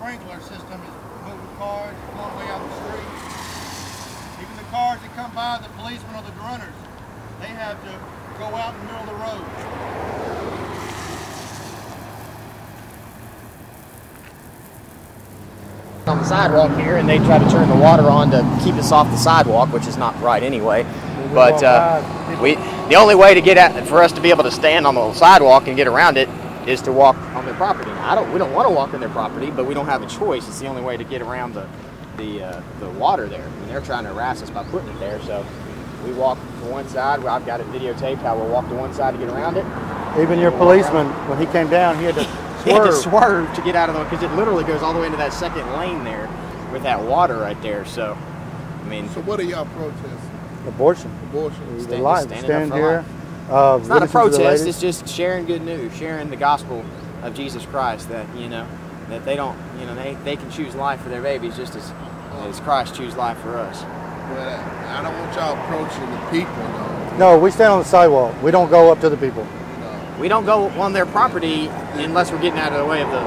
sprinkler system is moving cars, going way out the street. Even the cars that come by, the policemen or the runners, they have to go out in the middle of the road. On the sidewalk here, and they try to turn the water on to keep us off the sidewalk, which is not right anyway. But the only way to get at, for us to be able to stand on the sidewalk and get around it is to walk on their property. Now, we don't want to walk on their property, but we don't have a choice. It's the only way to get around the water there. I mean, they're trying to harass us by putting it there, so we walk to one side. I've got it videotaped how we'll walk to one side to get around it. Even your policeman, when he came down, he had to He had to swerve to get out of the, because it literally goes all the way into that second lane there with that water right there. So, I mean. So what are y'all protesting? Abortion. Abortion. Stand here. It's not a protest. It's just sharing good news, sharing the gospel of Jesus Christ. That that they don't, they can choose life for their babies just as Christ choose life for us. But I don't want y'all approaching the people, though. No, we stand on the sidewalk. We don't go up to the people. We don't go on their property unless we're getting out of the way of the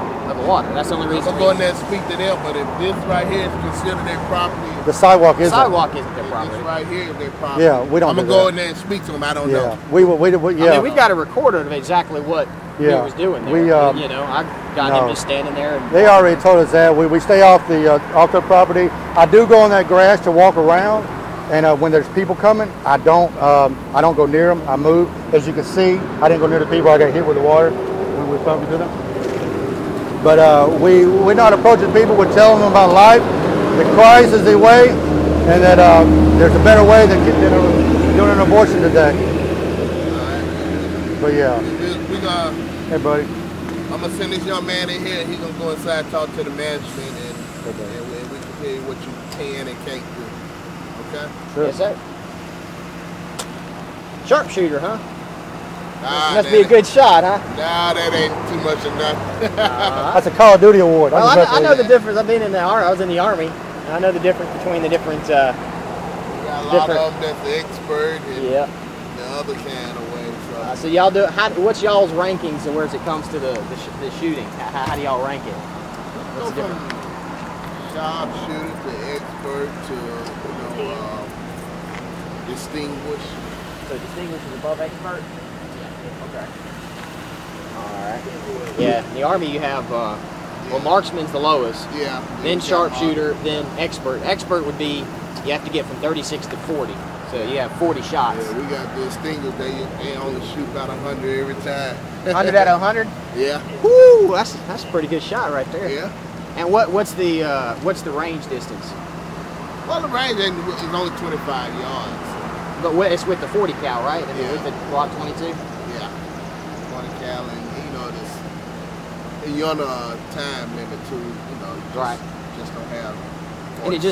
water. That's the only reason. I'm going there and speak to them, but if this right here is considered their property, the sidewalk isn't. The sidewalk isn't their property. This right here is their property. Yeah, we don't. I'm gonna go in there and speak to them. I don't know. Yeah, I mean, we've got a recorder of exactly what he was doing there. I got him just standing there. And they already told us that we stay off the property. I do go on that grass to walk around. And when there's people coming, I don't go near them. I move. As you can see, I didn't go near the people. I got hit with the water when we were talking to them. But we're not approaching people. We're telling them about life, that Christ is the way, and that there's a better way than doing an abortion today. But yeah. Hey, buddy. I'm gonna send this young man in here. He's gonna go inside and talk to the management, and we can tell you what you can and can't do. Okay. Sure. Yes, sir. Sharpshooter, huh? Nah, must be a good shot, huh? Nah, that ain't too much of nothing. That's a Call of Duty award. Well, I know the difference. I've been in the army. I was in the army, and I know the difference between the different. We got a lot of them that's the expert, and the other kind of way. So y'all do. What's y'all's rankings and whereas it comes to the shooting? How do y'all rank it? What's the difference? Sharpshooter to expert to distinguished. So distinguished is above expert? Okay. Alright. Yeah, in the Army you have, well, marksman's the lowest. Yeah. Then sharpshooter, then expert. Expert would be, you have to get from 36 to 40. So you have 40 shots. Yeah, we got distinguished. They only shoot about 100 every time. 100 out of 100? Yeah. Woo! That's a pretty good shot right there. Yeah. And what's the range distance? Well, the range is only 25 yards. But it's with the 40 cal, right? I mean, with the Glock 22? Yeah. 40 cal, and you're on a time limit too. Right. Just don't have. And it's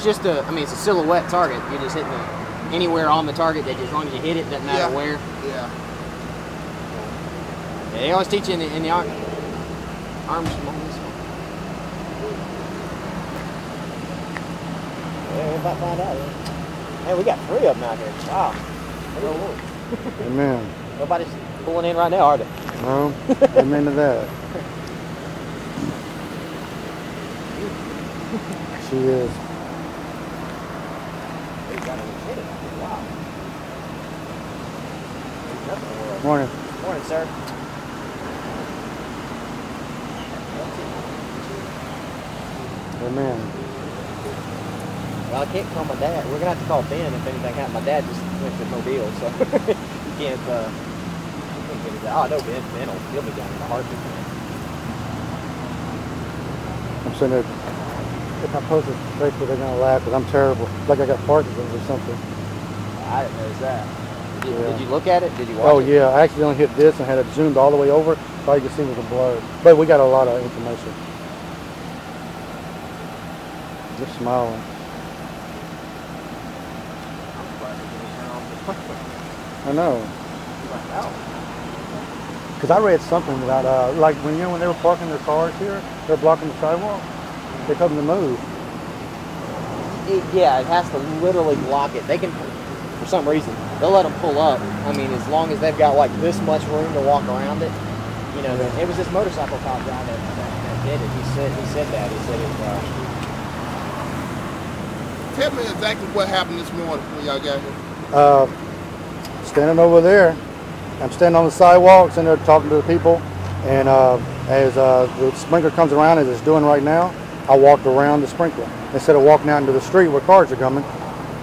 just I mean, it's a silhouette target. You're just hitting anywhere on the target. That as long as you hit it, doesn't matter where. Yeah. They always teach you in the arms. Yeah, we're about to find out. Man, we got 3 of them out here. Wow. Amen. Nobody's pulling in right now, are they? No. Amen to that. She is. Wow. Morning. Morning, sir. Amen. Well, I can't call my dad. We're gonna have to call Ben if anything happens. My dad just went to Mobile, so you can't get it out. Oh, no, he'll be down in the heartbeat. I'm saying that if I post this on Facebook, they're gonna laugh because I'm terrible. Like I got Parkinson's or something. I didn't notice that. Did you look at it? Did you watch it? Oh yeah, I accidentally hit this and had it zoomed all the way over. All you can see was a blur. But we got a lot of information. Just smiling. I know. Because I read something about, like when they were parking their cars here, they're blocking the sidewalk. They told them to move. Yeah, it has to literally block it. They can, for some reason, they'll let them pull up. I mean, as long as they've got like this much room to walk around it. It was this motorcycle cop guy that did it. He said that. He said it. Tell me exactly what happened this morning when y'all got here. Standing over there. I'm standing on the sidewalk, sitting there talking to the people, and as the sprinkler comes around, as it's doing right now, I walked around the sprinkler instead of walking out into the street where cars are coming.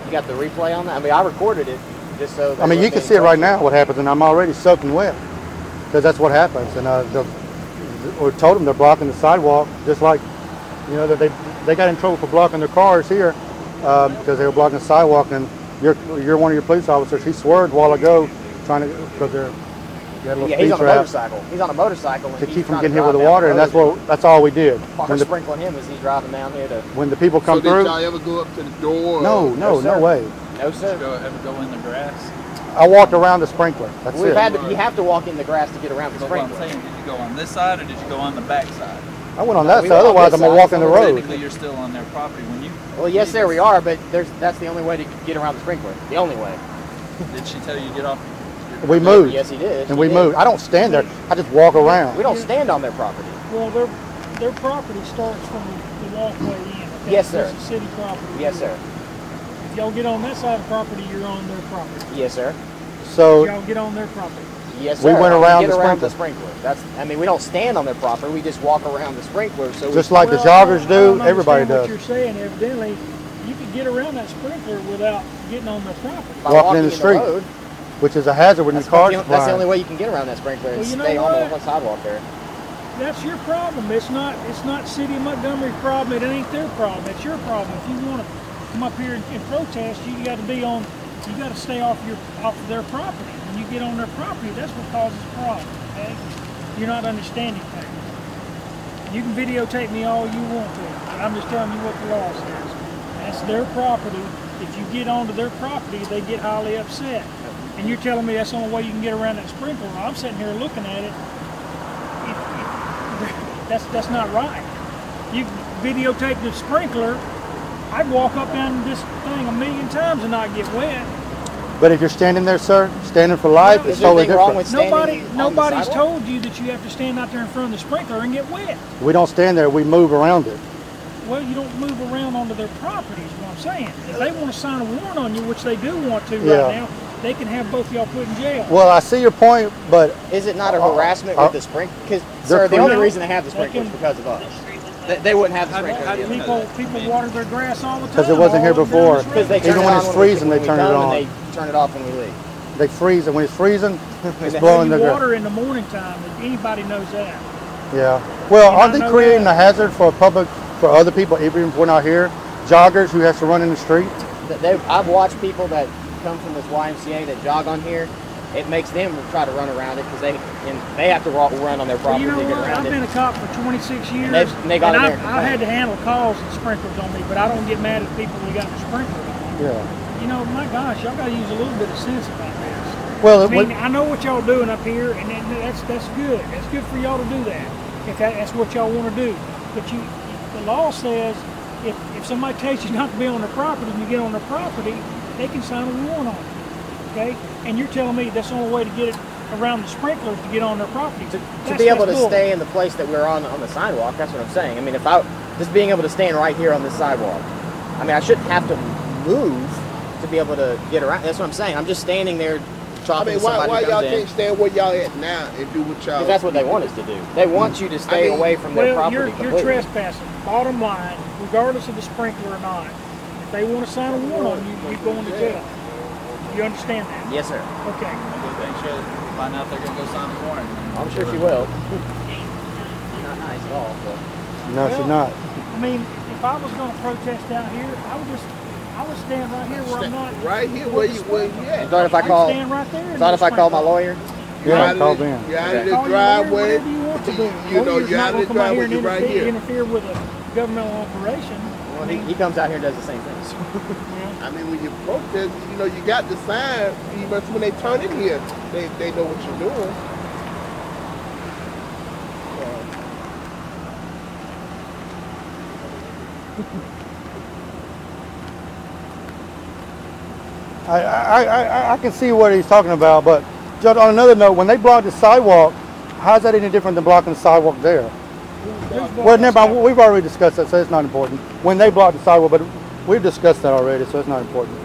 You got the replay on that? I mean, I recorded it just so. I mean, you can see it right now what happens, and I'm already soaking wet because that's what happens. And we told them they're blocking the sidewalk, just like, you know, that they got in trouble for blocking their cars here because they were blocking the sidewalk. And you're one of your police officers. He swerved a while ago, trying to because they're. Yeah, he's on a motorcycle. He's on a motorcycle to keep from getting hit with the water, and that's all we did. We're sprinkling him as he's driving down here to. When the people come so through. Did y'all ever go up to the door? No way. No, sir. Did you ever go in the grass? I walked around the sprinkler. That's it. You have to walk in the grass to get around the sprinkler. What I'm saying, did you go on this side or did you go on the back side? I went on that side. Otherwise, I'm gonna walk in the road. Technically, you're still on their property when you. Well, yes, sir, we are, but that's the only way to get around the sprinkler. The only way. Did she tell you to get off? We moved. Yes, he did. And we moved. I don't stand there. I just walk around. We don't stand on their property. Well, their property starts from the walkway in. Okay? Yes, sir. This is city property. Yes, sir. If y'all get on that side of the property, you're on their property. Yes, sir. So y'all get on their property. Yes, sir. We went around the sprinkler. I mean, we don't stand on their property. We just walk around the sprinkler. So just like the joggers do, everybody does. What you're saying, evidently, you can get around that sprinkler without getting on their property. Walking in the street, which is a hazard when the cars fly. That's the only way you can get around that sprinkler and stay on the sidewalk there. That's your problem. It's not City of Montgomery's problem. It ain't their problem. It's your problem. If you want to come up here and protest, you got to stay off of their property. When you get on their property, that's what causes problems. Okay? You're not understanding things. You can videotape me all you want to, but I'm just telling you what the law says. That's their property. If you get onto their property, they get highly upset. And you're telling me that's the only way you can get around that sprinkler. Well, I'm sitting here looking at it. That's not right. You videotape the sprinkler. I'd walk up down this thing a million times and not get wet. But if you're standing there, sir, standing for life, it's totally different. Nobody's told you that you have to stand out there in front of the sprinkler and get wet. We don't stand there. We move around it. Well, you don't move around onto their property is what I'm saying. If they want to sign a warrant on you, which they do want to right now, they can have both of y'all put in jail. Well, I see your point, but is it not a harassment with the sprinkler? Because, sir, the only reason they have the sprinkler is because of us. They wouldn't have the sprinkler. People water their grass all the time. Because it wasn't here before. Even when it's freezing, they turn it on. And they turn it off when we leave. They freeze, and when it's freezing, it's blowing the grass. Water in the morning time. Anybody knows that. Yeah. Well, aren't they creating a hazard for other people, even if we're not here? Joggers who have to run in the street. I've watched people that come from this YMCA that jog on here. It makes them try to run around it because they have to run on their property to get around it. I've been a cop for 26 years, and I had to handle calls and sprinklers on me, but I don't get mad at people who got the sprinklers. Yeah. You know, my gosh, y'all got to use a little bit of sense about this. Well, I know what y'all doing up here, and that's good. That's good for y'all to do that if that's what y'all want to do. But the law says if somebody tells you not to be on their property and you get on their property, they can sign a warrant on it. Okay? And you're telling me that's the only way to get it around the sprinklers to get on their property. To be able to stay in the place that we're on the sidewalk, that's what I'm saying. I mean, just being able to stand right here on this sidewalk, I mean, I shouldn't have to move to be able to get around. That's what I'm saying. I'm just standing there talking to somebody. Why y'all can't stand where y'all at now and do what y'all? Because that's what they want us to do. They want you to stay away from their property completely. You're trespassing. Bottom line, regardless of the sprinkler or not, if they want to sign a warrant on you, you're going to jail. You understand that? Yes, sir. Okay. Find out they're going to go sign a warrant. I'm sure she will. Not nice at all. But. No, she's not. I mean, if I was going to protest out here, I would stand right here where I'm not. Right here where you at. Thought if I call, stand right there. Thought if I called my lawyer. Yeah, call them. You're out of the driveway. You know, you're out of the driveway. You're right here. Interfere with a governmental operation. Well, he comes out here and does the same things. I mean, when you protest, you know, you got the sign. Even when they turn in here, they know what you're doing. I can see what he's talking about, but just on another note, when they block the sidewalk, how's that any different than blocking the sidewalk there? Well, never mind. We've already discussed that, so it's not important. When they block the sidewalk, but we've discussed that already, so it's not important.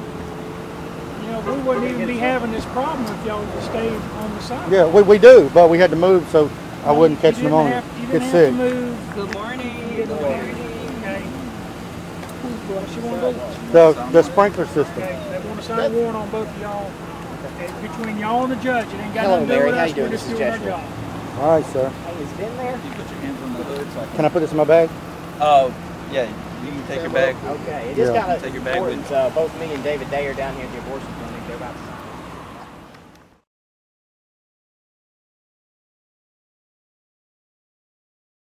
You know, we wouldn't even be having this problem if y'all would stay on the sidewalk. Yeah, we do, but we had to move so I wouldn't catch pneumonia. You Get didn't sick. have to move. Good morning. Good morning. Okay. What else you want to do? The sprinkler system. Okay, they want to sign a warrant on both of y'all. Okay, between y'all and the judge, it ain't got Hello, nothing to do Mary. with How us. you doing? We're just This is doing our Joshua. job. All right, sir. Hey, it's been there. You put your hands on the hood so I Can I put this in my bag? Oh, yeah. You can take your bag. Okay, it is Yeah. kind of Take your bag with important. Both me and David Day are down here at the abortion clinic. They're about to